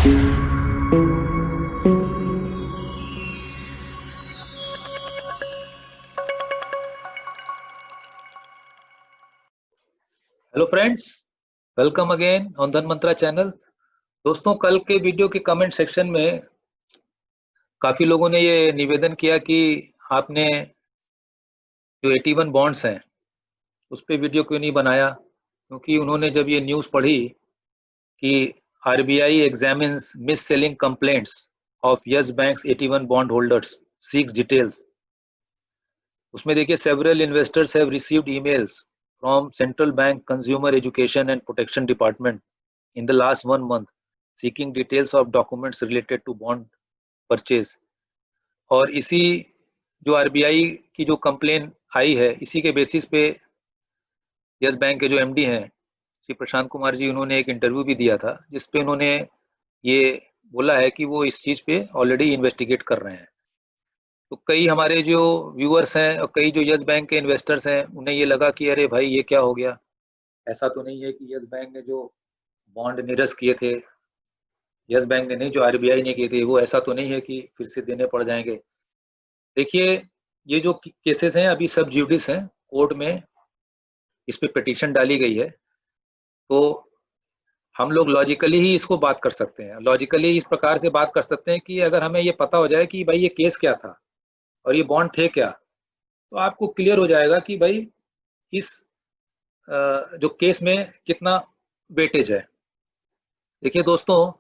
Hello friends, welcome again on धन मंत्रा channel. दोस्तों, कल के वीडियो के कमेंट सेक्शन में काफी लोगों ने ये निवेदन किया कि आपने जो 81 बॉन्ड्स हैं उस पे वीडियो क्यों नहीं बनाया, क्योंकि उन्होंने जब ये न्यूज़ पढ़ी कि RBI examines mis selling complaints of Yes Bank's 81 bond holders, seeks details. उसमें देखिए, several investors have received emails from Central Bank Consumer Education and Protection Department in the last 1 month seeking details of documents related to bond purchase। और इसी जो RBI की जो complain आई है, इसी के बेसिस पे यस बैंक के जो एमडी हैं श्री प्रशांत कुमार जी, उन्होंने एक इंटरव्यू भी दिया था जिसपे उन्होंने ये बोला है कि वो इस चीज़ पे ऑलरेडी इन्वेस्टिगेट कर रहे हैं। तो कई हमारे जो व्यूअर्स हैं और कई जो यस बैंक के इन्वेस्टर्स हैं, उन्हें ये लगा कि अरे भाई, ये क्या हो गया। ऐसा तो नहीं है कि यस बैंक ने जो बॉन्ड निरस्त किए थे, यस बैंक ने नहीं, जो आरबीआई ने किए थे, वो ऐसा तो नहीं है कि फिर से देने पड़ जाएंगे। देखिए, ये जो केसेस हैं अभी सब ज्यूडिस हैं, कोर्ट में इस पे पिटीशन डाली गई है। तो हम लोग लॉजिकली ही इसको बात कर सकते हैं, लॉजिकली इस प्रकार से बात कर सकते हैं कि अगर हमें ये पता हो जाए कि भाई ये केस क्या था और ये बॉन्ड थे क्या, तो आपको क्लियर हो जाएगा कि भाई इस जो केस में कितना वेटेज है। देखिए दोस्तों,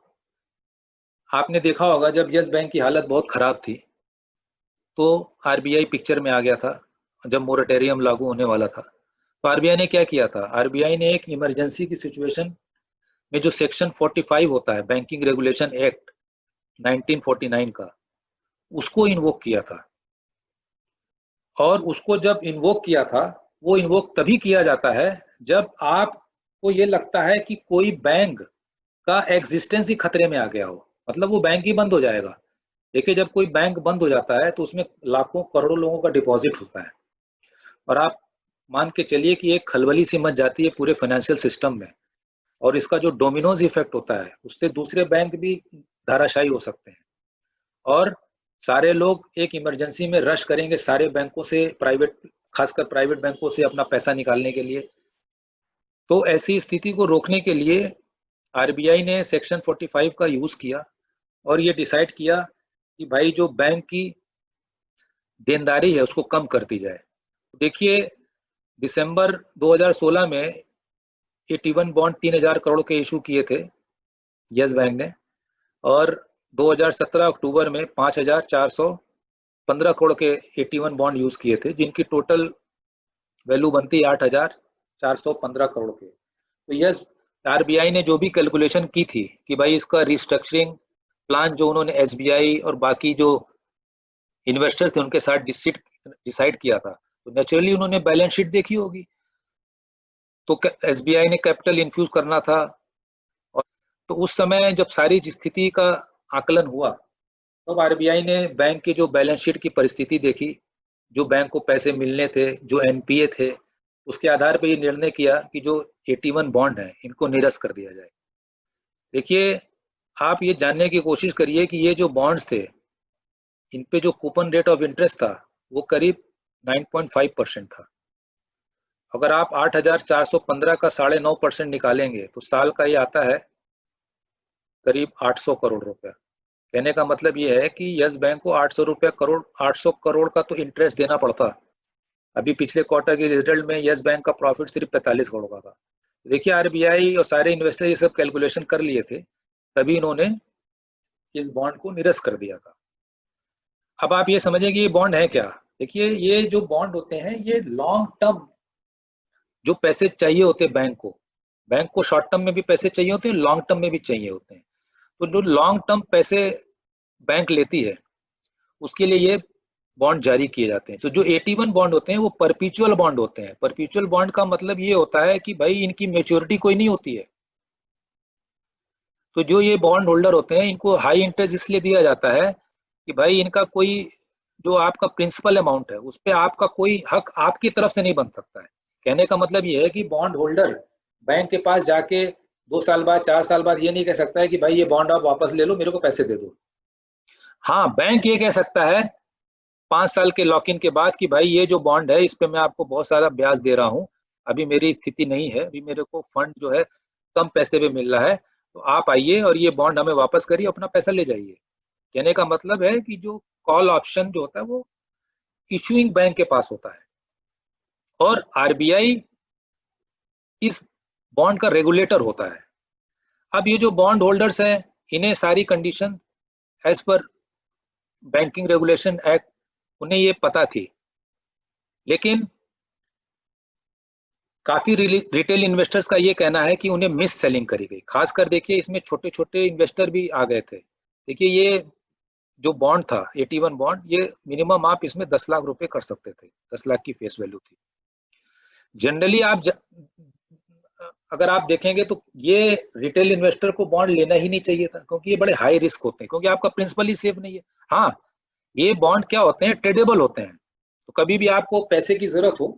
आपने देखा होगा जब यस बैंक की हालत बहुत खराब थी तो आरबीआई पिक्चर में आ गया था, जब मोरेटोरियम लागू होने वाला था। तो आरबीआई ने क्या किया था, आरबीआई ने एक इमरजेंसी की सिचुएशन में जो सेक्शन 45 होता है बैंकिंग रेगुलेशन एक्ट 1949 का, उसको इन्वोक किया था। और उसको जब इन्वोक किया था, वो इन्वोक तभी किया जाता है जब आपको ये लगता है कि कोई बैंक का एग्जिस्टेंस ही खतरे में आ गया हो, मतलब वो बैंक ही बंद हो जाएगा। देखिए, जब कोई बैंक बंद हो जाता है तो उसमें लाखों करोड़ों लोगों का डिपॉजिट होता है, और आप मान के चलिए कि एक खलबली सी मच जाती है पूरे फाइनेंशियल सिस्टम में, और इसका जो डोमिनोज इफेक्ट होता है उससे दूसरे बैंक भी धाराशायी हो सकते हैं। और सारे लोग एक इमरजेंसी में रश करेंगे सारे बैंकों से, प्राइवेट, खासकर प्राइवेट बैंकों से अपना पैसा निकालने के लिए। तो ऐसी स्थिति को रोकने के लिए आरबीआई ने सेक्शन 45 का यूज किया और ये डिसाइड किया कि भाई जो बैंक की देनदारी है उसको कम कर दी जाए। देखिए, दिसंबर 2016 में 81 बॉन्ड 3000 करोड़ के इशू किए थे यस बैंक ने, और 2017 अक्टूबर में 5415 करोड़ के 81 बॉन्ड यूज किए थे, जिनकी टोटल वैल्यू बनती 8415 करोड़ के। तो यस, आरबीआई ने जो भी कैलकुलेशन की थी कि भाई इसका रिस्ट्रक्चरिंग प्लान जो उन्होंने एसबीआई और बाकी जो इन्वेस्टर थे उनके साथ डिसाइड किया था, तो नेचुरली उन्होंने बैलेंस शीट देखी होगी। तो एसबीआई ने कैपिटल इन्फ्यूज करना था, और तो उस समय जब सारी स्थिति का आकलन हुआ तब आरबीआई ने बैंक के जो बैलेंस शीट की परिस्थिति देखी, जो बैंक को पैसे मिलने थे, जो एनपीए थे, उसके आधार पर ये निर्णय किया कि जो 81 बॉन्ड है इनको निरस्त कर दिया जाए। देखिए, आप ये जानने की कोशिश करिए कि ये जो बॉन्ड्स थे इन पे जो कूपन रेट ऑफ इंटरेस्ट था वो करीब 9.5% था। अगर आप 8415 का 9.5% निकालेंगे तो साल का ये आता है करीब 800 करोड़ रुपया। कहने का मतलब ये है कि यस बैंक को 800 करोड़ का तो इंटरेस्ट देना पड़ता। अभी पिछले क्वार्टर के रिजल्ट में यस बैंक का प्रॉफिट सिर्फ 45 करोड़ का था। देखिए, आरबीआई और सारे इन्वेस्टर ये सब कैलकुलेशन कर लिए थे, तभी इन्होंने इस बॉन्ड को निरस्त कर दिया था। अब आप ये समझिए कि ये बॉन्ड है क्या। देखिए, ये जो बॉन्ड होते हैं ये लॉन्ग टर्म जो पैसे चाहिए होते हैं बैंक को शॉर्ट टर्म में भी पैसे चाहिए होते हैं, लॉन्ग टर्म में भी चाहिए होते हैं। तो जो लॉन्ग टर्म पैसे बैंक लेती है उसके लिए ये बॉन्ड जारी किए जाते हैं। तो जो 81 बॉन्ड होते हैं वो परपीचुअल बॉन्ड होते हैं। परपीचुअल बॉन्ड का मतलब ये होता है कि भाई इनकी मेच्योरिटी कोई नहीं होती है। तो जो ये बॉन्ड होल्डर होते हैं इनको हाई इंटरेस्ट इसलिए दिया जाता है कि भाई इनका कोई जो आपका प्रिंसिपल अमाउंट है उस पर आपका कोई हक आपकी तरफ से नहीं बन सकता है। कहने का मतलब ये है कि बॉन्ड होल्डर बैंक के पास जाके 2 साल बाद 4 साल बाद ये नहीं कह सकता है कि भाई ये बॉन्ड आप वापस ले लो, मेरे को पैसे दे दो। हाँ, बैंक ये कह सकता है 5 साल के लॉक इन के बाद कि भाई ये जो बॉन्ड है इस पे मैं आपको बहुत सारा ब्याज दे रहा हूँ, अभी मेरी स्थिति नहीं है, अभी मेरे को फंड जो है कम पैसे पे मिल रहा है, तो आप आइए और ये बॉन्ड हमें वापस करिए, अपना पैसा ले जाइए। कहने का मतलब है कि जो कॉल ऑप्शन जो होता है वो इशूइंग बैंक के पास होता है और आरबीआई इस बॉन्ड का रेगुलेटर होता है। अब ये जो बॉन्ड होल्डर्स हैं इन्हें सारी कंडीशन एज पर बैंकिंग रेगुलेशन एक्ट उन्हें ये पता थी, लेकिन काफी रिटेल इन्वेस्टर्स का ये कहना है कि उन्हें मिस सेलिंग करी गई। खासकर देखिए इसमें छोटे छोटे इन्वेस्टर भी आ गए थे। देखिए ये जो बॉन्ड था 81 बॉन्ड, ये मिनिमम आप इसमें 10 लाख रुपए कर सकते थे, 10 लाख की फेस वैल्यू थी। जनरली अगर आप देखेंगे तो ये रिटेल इन्वेस्टर को बॉन्ड लेना ही नहीं चाहिए था, क्योंकि ये बड़े हाई रिस्क होते हैं, क्योंकि आपका प्रिंसिपल ही सेफ नहीं है। हाँ, ये बॉन्ड क्या होते हैं, ट्रेडेबल होते हैं, तो कभी भी आपको पैसे की जरूरत हो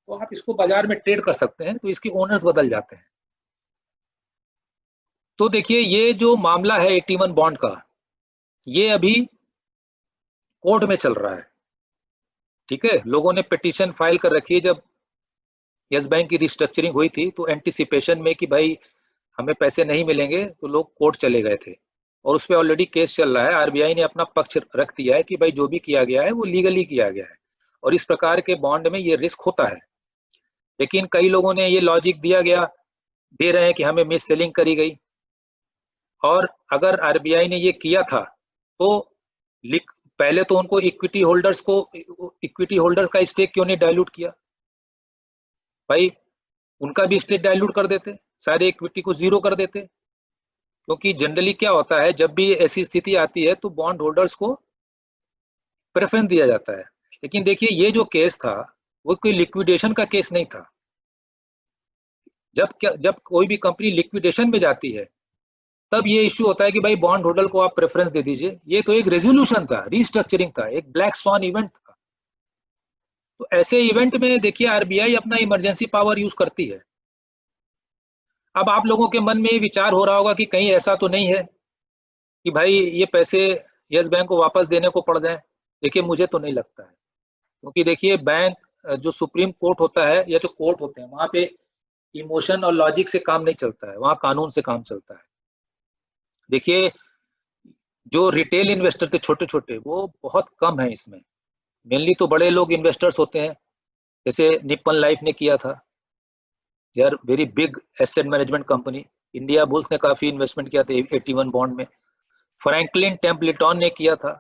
तो आप इसको बाजार में ट्रेड कर सकते हैं, तो इसके ओनर्स बदल जाते हैं। तो देखिए ये जो मामला है 81 बॉन्ड का, ये अभी कोर्ट में चल रहा है। ठीक है, लोगों ने पिटीशन फाइल कर रखी है। जब यस बैंक की रिस्ट्रक्चरिंग हुई थी तो एंटिसिपेशन में कि भाई हमें पैसे नहीं मिलेंगे, तो लोग कोर्ट चले गए थे और उस पर ऑलरेडी केस चल रहा है। आरबीआई ने अपना पक्ष रख दिया है कि भाई जो भी किया गया है वो लीगली किया गया है और इस प्रकार के बॉन्ड में ये रिस्क होता है। लेकिन कई लोगों ने ये लॉजिक दे रहे हैं कि हमें मिस सेलिंग करी गई, और अगर आरबीआई ने ये किया था तो पहले तो उनको इक्विटी होल्डर्स का स्टेक क्यों नहीं डाइल्यूट किया भाई, उनका भी स्टेक डाइल्यूट कर देते, सारे इक्विटी को जीरो कर देते। क्योंकि जनरली क्या होता है, जब भी ऐसी स्थिति आती है तो बॉन्ड होल्डर्स को प्रेफरेंस दिया जाता है। लेकिन देखिए ये जो केस था वो कोई लिक्विडेशन का केस नहीं था। जब कोई भी कंपनी लिक्विडेशन में जाती है तब ये इश्यू होता है कि भाई बॉन्ड होल्डर को आप प्रेफरेंस दे दीजिए। ये तो एक रेजोल्यूशन था, रीस्ट्रक्चरिंग था, एक ब्लैक स्वॉन इवेंट था। तो ऐसे इवेंट में देखिए आरबीआई अपना इमरजेंसी पावर यूज करती है। अब आप लोगों के मन में ये विचार हो रहा होगा कि कहीं ऐसा तो नहीं है कि भाई ये पैसे यस बैंक को वापस देने को पड़ जाए। देखिए मुझे तो नहीं लगता है, क्योंकि देखिए बैंक जो सुप्रीम कोर्ट होता है या जो कोर्ट होते हैं वहां पे इमोशन और लॉजिक से काम नहीं चलता है, वहां कानून से काम चलता है। देखिए जो रिटेल इन्वेस्टर थे छोटे छोटे वो बहुत कम है इसमें, मेनली तो बड़े लोग इन्वेस्टर्स होते हैं, जैसे निप्पन लाइफ ने किया था, they are very big asset management company. Indiabulls ने काफी इन्वेस्टमेंट किया था 81 बॉन्ड में। फ्रैंकलिन टेम्पलेटन ने किया था।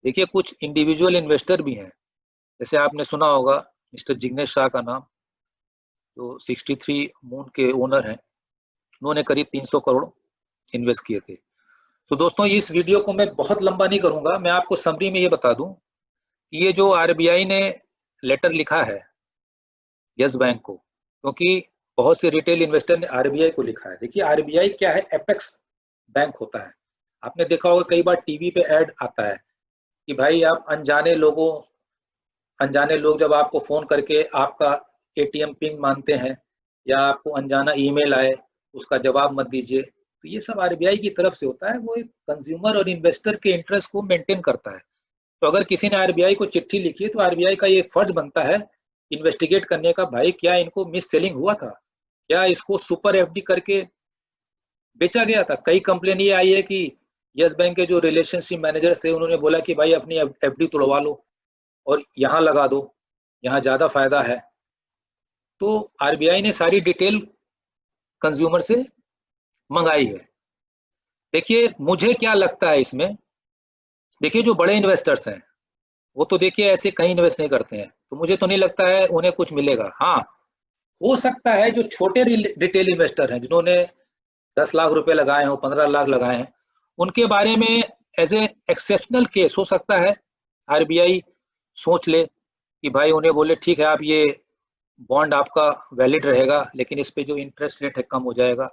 देखिए कुछ इंडिविजुअल इन्वेस्टर भी हैं, जैसे आपने सुना होगा मिस्टर जिग्नेश शाह का नाम, जो 63 मून के ओनर हैं। उन्होंने करीब 300 करोड़ इन्वेस्ट किए थे। तो दोस्तों इस वीडियो को मैं बहुत लंबा नहीं करूंगा, मैं आपको समरी में ये बता दूं कि ये जो आरबीआई ने लेटर लिखा है यस बैंक को, क्योंकि बहुत से रिटेल इन्वेस्टर ने आरबीआई को लिखा है। देखिए आरबीआई क्या है, एपेक्स बैंक होता है। आपने देखा होगा कई बार टीवी पे ऐड आता है कि भाई आप अनजाने लोग जब आपको फोन करके आपका एटीएम पिन मांगते हैं या आपको अनजाना ईमेल आए उसका जवाब मत दीजिए, तो ये सब आरबीआई की तरफ से होता है। वो एक कंज्यूमर और इन्वेस्टर के इंटरेस्ट को मेंटेन करता है। तो अगर किसी ने आरबीआई को चिट्ठी लिखी है तो आरबीआई का ये फर्ज बनता है इन्वेस्टिगेट करने का, भाई क्या इनको मिस सेलिंग हुआ था, क्या इसको सुपर एफडी करके बेचा गया था। कई कंप्लेन ये आई है कि यस बैंक के जो रिलेशनशिप मैनेजर्स थे उन्होंने बोला कि भाई अपनी एफडी तोड़वा लो और यहाँ लगा दो, यहाँ ज्यादा फायदा है। तो आरबीआई ने सारी डिटेल कंज्यूमर से मंगाई है। देखिए मुझे क्या लगता है इसमें, देखिए जो बड़े इन्वेस्टर्स हैं वो तो देखिए ऐसे कहीं इन्वेस्ट नहीं करते हैं, तो मुझे तो नहीं लगता है उन्हें कुछ मिलेगा। हाँ, हो सकता है जो छोटे रिटेल इन्वेस्टर हैं जिन्होंने 10 लाख रुपए लगाए हो, 15 लाख लगाए हैं, उनके बारे में एज ए एक्सेप्शनल केस हो सकता है आरबीआई सोच ले कि भाई उन्हें बोले ठीक है आप ये बॉन्ड आपका वैलिड रहेगा, लेकिन इस पे जो इंटरेस्ट रेट है कम हो जाएगा।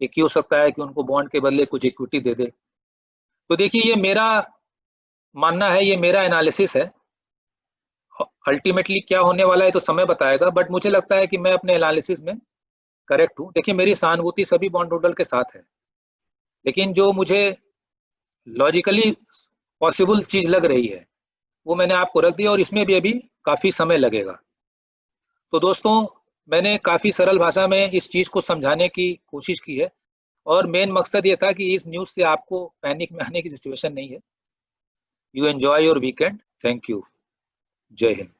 एक ही हो सकता है कि उनको बॉन्ड के बदले कुछ इक्विटी दे दे। तो देखिए ये मेरा मानना है, ये मेरा एनालिसिस है। अल्टीमेटली क्या होने वाला है तो समय बताएगा, बट मुझे लगता है कि मैं अपने एनालिसिस में करेक्ट हूँ। देखिए मेरी सहानुभूति सभी बॉन्ड होल्डर के साथ है, लेकिन जो मुझे लॉजिकली पॉसिबल चीज लग रही है वो मैंने आपको रख दिया, और इसमें भी अभी काफी समय लगेगा। तो दोस्तों, मैंने काफी सरल भाषा में इस चीज को समझाने की कोशिश की है, और मेन मकसद ये था कि इस न्यूज से आपको पैनिक में आने की सिचुएशन नहीं है। You enjoy your weekend. Thank you. जय हिंद।